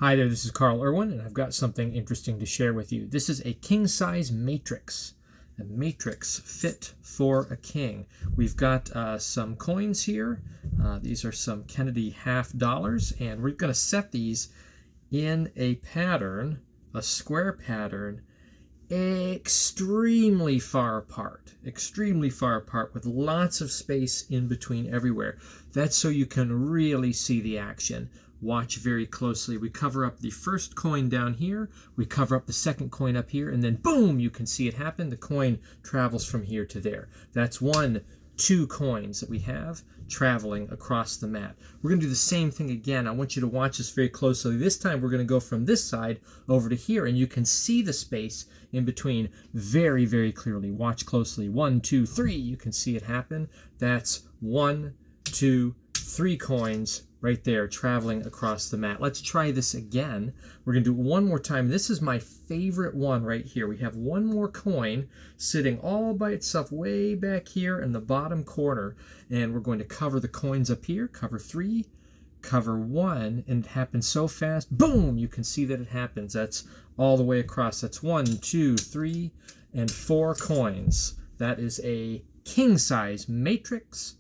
Hi there, this is Carl Irwin, and I've got something interesting to share with you. This is a king-size matrix, a matrix fit for a king. We've got some coins here. These are some Kennedy half dollars, and we're going to set these in a pattern, a square pattern, extremely far apart with lots of space in between everywhere. That's so you can really see the action. Watch very closely. We cover up the first coin down here, we cover up the second coin up here, and then boom, you can see it happen. The coin travels from here to there. That's two coins that we have traveling across the mat. We're going to do the same thing again. I want you to watch this very closely. This time we're going to go from this side over to here, and you can see the space in between very, very clearly. Watch closely. 1, 2, 3. You can see it happen. That's 1, 2, 3 coins right there traveling across the mat. Let's try this again. We're going to do it one more time. This is my favorite one right here. We have one more coin sitting all by itself way back here in the bottom corner, and we're going to cover the coins up here. Cover 3, cover 1, and it happens so fast. Boom! You can see that it happens. That's all the way across. That's 1, 2, 3, and 4 coins. That is a king-size matrix.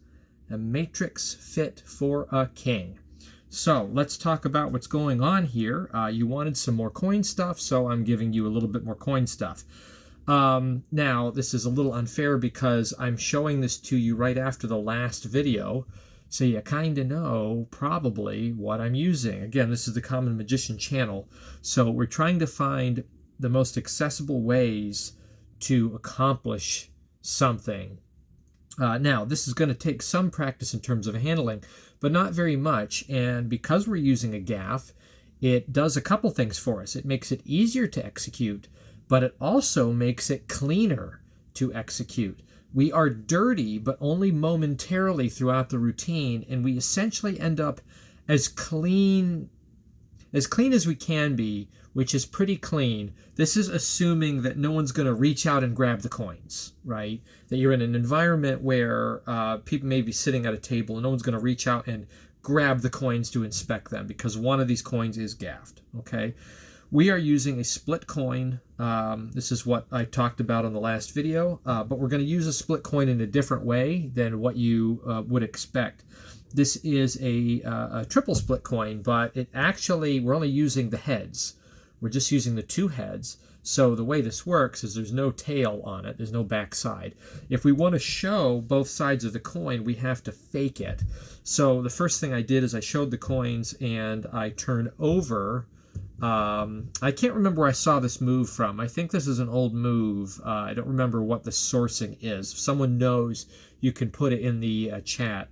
A matrix fit for a king. So let's talk about what's going on here. You wanted some more coin stuff, so I'm giving you a little bit more coin stuff. Now, this is a little unfair because I'm showing this to you right after the last video, so you kind of know probably what I'm using. Again, this is the Common Magician channel, so we're trying to find the most accessible ways to accomplish something. Now, this is going to take some practice in terms of handling, but not very much. And because we're using a gaff, it does a couple things for us. It makes it easier to execute, but it also makes it cleaner to execute. We are dirty, but only momentarily throughout the routine, and we essentially end up as clean as we can be, which is pretty clean. This is assuming that no one's going to reach out and grab the coins, right? That you're in an environment where people may be sitting at a table and no one's going to reach out and grab the coins to inspect them because one of these coins is gaffed, okay? We are using a split coin. This is what I talked about on the last video, but we're going to use a split coin in a different way than what you would expect. This is a triple split coin, but we're only using the heads. We're just using the 2 heads. So the way this works is there's no tail on it. There's no back side. If we want to show both sides of the coin, we have to fake it. So the first thing I did is I showed the coins and I turned over. I can't remember where I saw this move from. I think this is an old move. I don't remember what the sourcing is. If someone knows, you can put it in the chat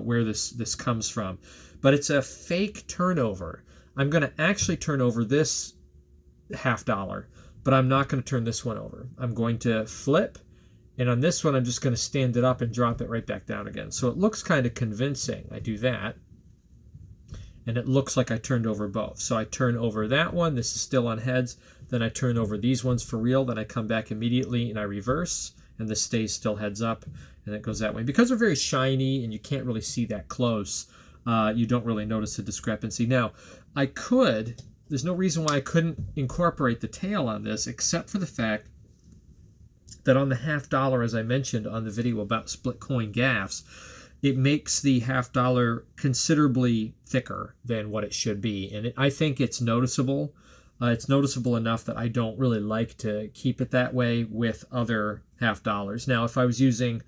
where this comes from. But it's a fake turnover. I'm going to actually turn over this half dollar, but I'm not going to turn this one over. I'm going to flip, and on this one, I'm just going to stand it up and drop it right back down again. So it looks kind of convincing. I do that, and it looks like I turned over both. So I turn over that one. This is still on heads. Then I turn over these ones for real. Then I come back immediately, and I reverse, and this stays still heads up, and it goes that way. Because they're very shiny, and you can't really see that close, you don't really notice the discrepancy. Now, there's no reason why I couldn't incorporate the tail on this, except for the fact that on the half dollar, as I mentioned on the video about split coin gaffs, it makes the half dollar considerably thicker than what it should be. And I think it's noticeable. It's noticeable enough that I don't really like to keep it that way with other half dollars. Now, if I was using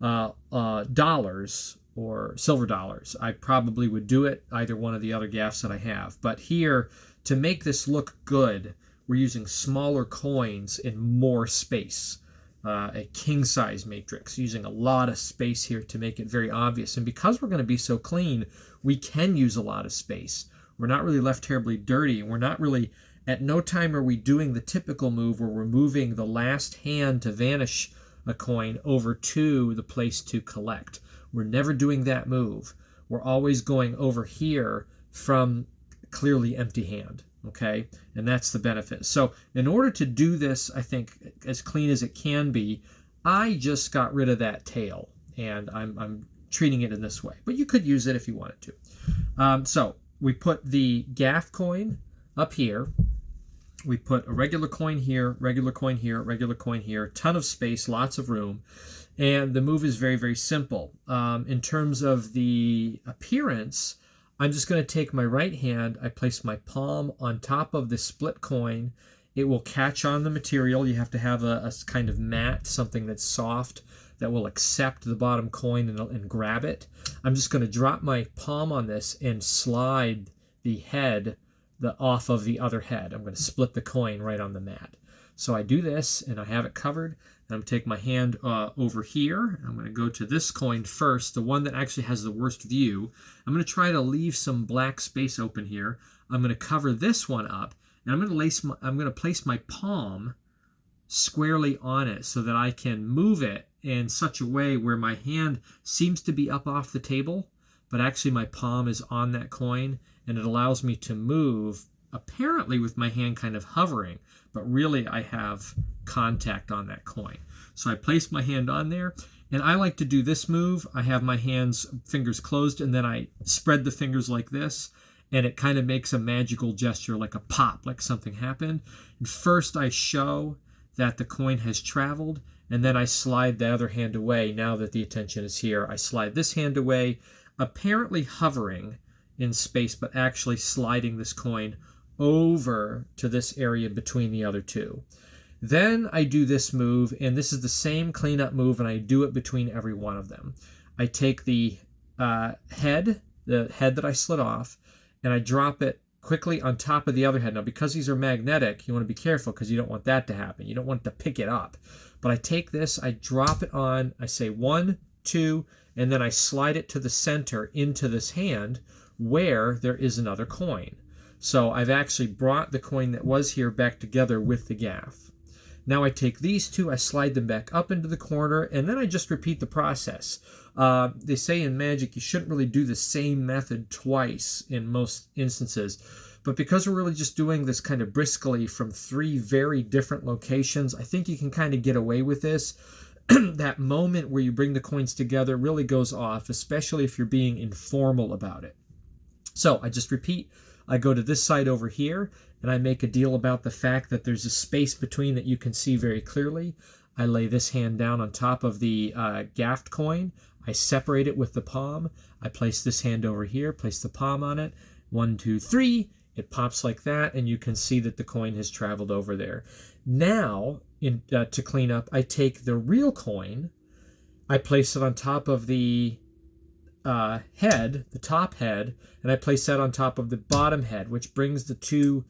dollars or silver dollars, I probably would do it, either one of the other gaffs that I have. But here, to make this look good, we're using smaller coins in more space. A king-size matrix, using a lot of space here to make it very obvious. And because we're going to be so clean, we can use a lot of space. We're not really left terribly dirty. We're not really, at no time are we doing the typical move where we're moving the last hand to vanish a coin over to the place to collect. We're never doing that move. We're always going over here from clearly empty hand, okay? And that's the benefit. So in order to do this, I think, as clean as it can be, I just got rid of that tail, and I'm treating it in this way. But you could use it if you wanted to. So we put the gaff coin up here. We put a regular coin here, regular coin here, regular coin here, ton of space, lots of room. And the move is very, very simple. In terms of the appearance, I'm just going to take my right hand, I place my palm on top of the split coin. It will catch on the material. You have to have a kind of mat, something that's soft, that will accept the bottom coin and grab it. I'm just going to drop my palm on this and slide the head off of the other head. I'm going to split the coin right on the mat. So I do this, and I have it covered. And I'm going to take my hand over here. I'm going to go to this coin first, the one that actually has the worst view. I'm going to try to leave some black space open here. I'm going to cover this one up, and I'm going to place my palm squarely on it so that I can move it in such a way where my hand seems to be up off the table, but actually my palm is on that coin, and it allows me to move apparently with my hand kind of hovering, but really I have contact on that coin. So I place my hand on there, and I like to do this move. I have my fingers closed, and then I spread the fingers like this, and it kind of makes a magical gesture, like a pop, like something happened. And first I show that the coin has traveled, and then I slide the other hand away. Now that the attention is here, I slide this hand away, apparently hovering in space, but actually sliding this coin over to this area between the other two. Then I do this move, and this is the same cleanup move, and I do it between every one of them. I take the head that I slid off, and I drop it quickly on top of the other head. Now, because these are magnetic, you want to be careful because you don't want that to happen. You don't want to pick it up. But I take this, I drop it on, I say 1, 2, and then I slide it to the center into this hand where there is another coin. So I've actually brought the coin that was here back together with the gaff. Now I take these two, I slide them back up into the corner, and then I just repeat the process. They say in magic you shouldn't really do the same method twice in most instances. But because we're really just doing this kind of briskly from 3 very different locations, I think you can kind of get away with this. That moment where you bring the coins together really goes off, especially if you're being informal about it. So I just repeat. I go to this side over here, and I make a deal about the fact that there's a space between that you can see very clearly. I lay this hand down on top of the gaffed coin. I separate it with the palm. I place this hand over here, place the palm on it. 1, 2, 3. It pops like that, and you can see that the coin has traveled over there. Now, to clean up, I take the real coin. I place it on top of the head, the top head, and I place that on top of the bottom head, which brings the two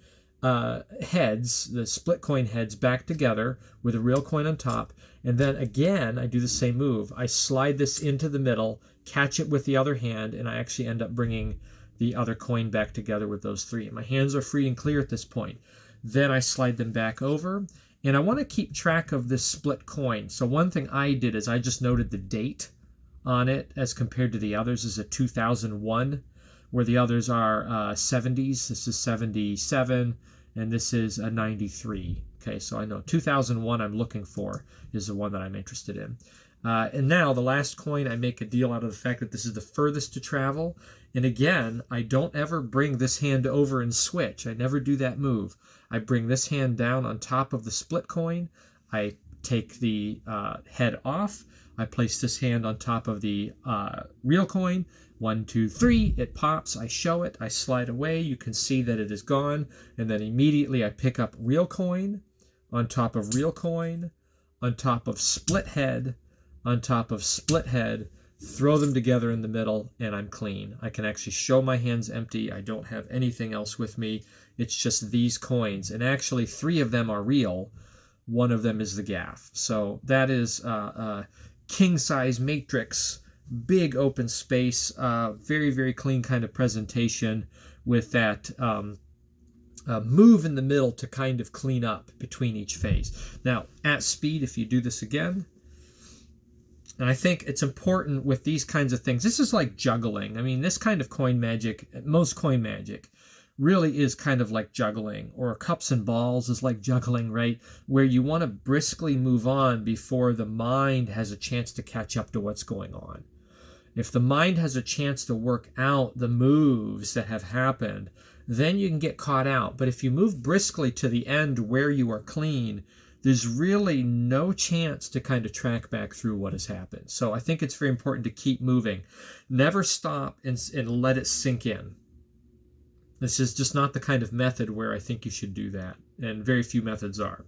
heads, the split coin heads, back together with a real coin on top. And then again, I do the same move. I slide this into the middle, catch it with the other hand, and I actually end up bringing the other coin back together with those 3. My hands are free and clear at this point. Then I slide them back over, and I want to keep track of this split coin. So one thing I did is I just noted the date on it as compared to the others is a 2001, where the others are 70s. This is 77, and this is a 93. Okay, so I know 2001 I'm looking for is the one that I'm interested in. And now the last coin, I make a deal out of the fact that this is the furthest to travel. And again, I don't ever bring this hand over and switch. I never do that move. I bring this hand down on top of the split coin. I take the head off. I place this hand on top of the real coin. 1, 2, 3. It pops. I show it. I slide away. You can see that it is gone. And then immediately I pick up real coin on top of real coin on top of split head on top of split head. Throw them together in the middle, and I'm clean. I can actually show my hands empty. I don't have anything else with me. It's just these coins. And actually 3 of them are real. 1 of them is the gaff. So that is king-size matrix, big open space, very, very clean kind of presentation with that move in the middle to kind of clean up between each phase. Now, at speed, if you do this again, and I think it's important with these kinds of things. This is like juggling. I mean, this kind of coin magic, most coin magic, really is kind of like juggling, or cups and balls is like juggling, right? Where you want to briskly move on before the mind has a chance to catch up to what's going on. If the mind has a chance to work out the moves that have happened, then you can get caught out. But if you move briskly to the end where you are clean, there's really no chance to kind of track back through what has happened. So I think it's very important to keep moving. Never stop and let it sink in. This is just not the kind of method where I think you should do that, and very few methods are.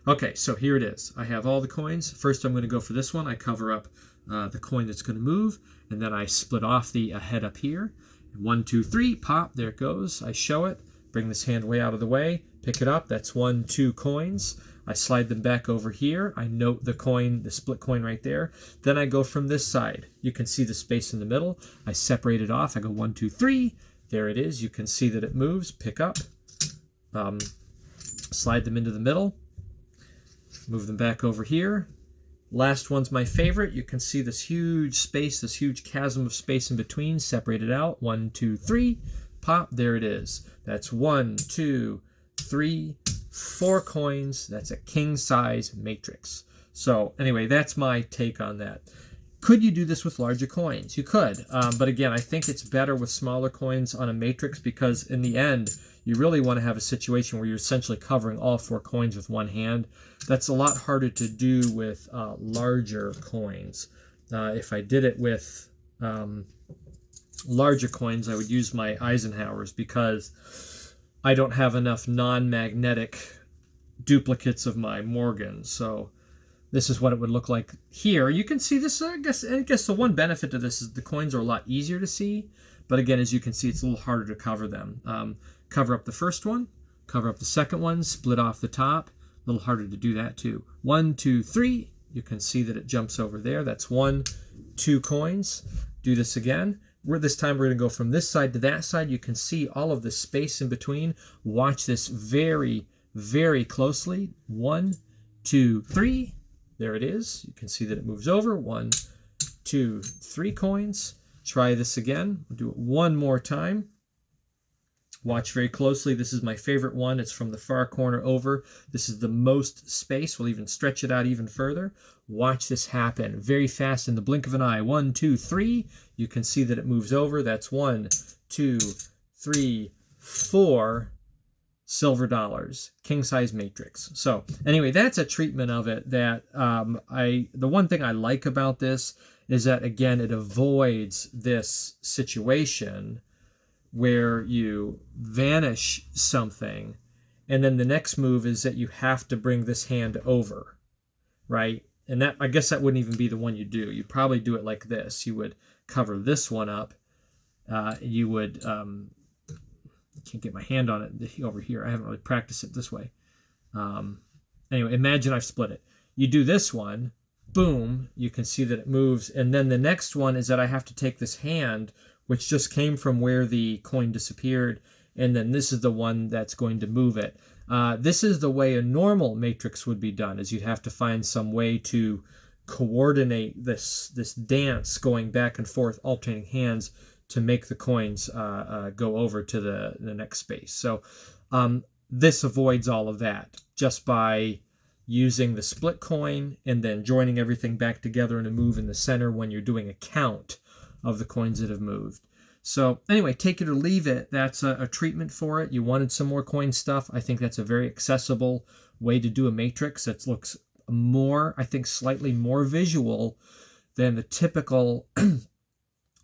Okay, so here it is. I have all the coins. First I'm going to go for this one. I cover up the coin that's going to move, and then I split off the head up here. 1, 2, 3, pop, there it goes. I show it, bring this hand way out of the way, pick it up. That's 1, 2 coins. I slide them back over here. I note the coin, the split coin right there. Then I go from this side. You can see the space in the middle. I separate it off. I go 1, 2, 3. There it is. You can see that it moves. Pick up. Slide them into the middle. Move them back over here. Last one's my favorite. You can see this huge space, this huge chasm of space in between. Separate it out. 1, 2, 3. Pop. There it is. That's 1, 2, 3, 4 coins. That's a king size matrix. So anyway, that's my take on that. Could you do this with larger coins? You could, but again, I think it's better with smaller coins on a matrix, because in the end, you really want to have a situation where you're essentially covering all 4 coins with one hand. That's a lot harder to do with larger coins. If I did it with larger coins, I would use my Eisenhowers, because I don't have enough non-magnetic duplicates of my Morgan. So this is what it would look like here. You can see this, I guess the one benefit to this is the coins are a lot easier to see. But again, as you can see, it's a little harder to cover them. Cover up the first one, cover up the second one, split off the top. A little harder to do that too. 1, 2, 3. You can see that it jumps over there. That's 1, 2 coins. Do this again. This time we're going to go from this side to that side. You can see all of the space in between. Watch this very, very closely. 1, 2, 3. There it is. You can see that it moves over. 1, 2, 3 coins. Try this again. We'll do it one more time. Watch very closely. This is my favorite one. It's from the far corner over. This is the most space. We'll even stretch it out even further. Watch this happen very fast in the blink of an eye. 1, 2, 3. You can see that it moves over. That's 1, 2, 3, 4 silver dollars, king size matrix. So anyway, that's a treatment of it that the one thing I like about this is that, again, it avoids this situation where you vanish something, and then the next move is that you have to bring this hand over, right? And that, I guess that wouldn't even be the one you do. You'd probably do it like this. You would cover this one up. You would, I can't get my hand on it over here. I haven't really practiced it this way. Anyway, imagine I've split it. You do this one, boom, you can see that it moves. And then the next one is that I have to take this hand, which just came from where the coin disappeared, and then this is the one that's going to move it. This is the way a normal matrix would be done, is you'd have to find some way to coordinate this dance going back and forth, alternating hands, to make the coins go over to the next space. So this avoids all of that just by using the split coin and then joining everything back together in a move in the center when you're doing a count of the coins that have moved. So anyway, take it or leave it. That's a treatment for it. You wanted some more coin stuff. I think that's a very accessible way to do a matrix that looks more, I think, slightly more visual than the typical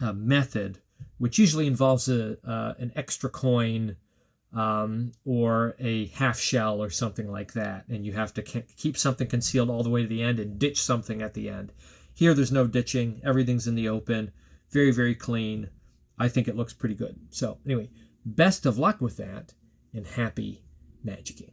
method, which usually involves an extra coin or a half shell or something like that. And you have to keep something concealed all the way to the end and ditch something at the end. Here, there's no ditching. Everything's in the open. Very, very clean. I think it looks pretty good. So anyway, best of luck with that, and happy magicking.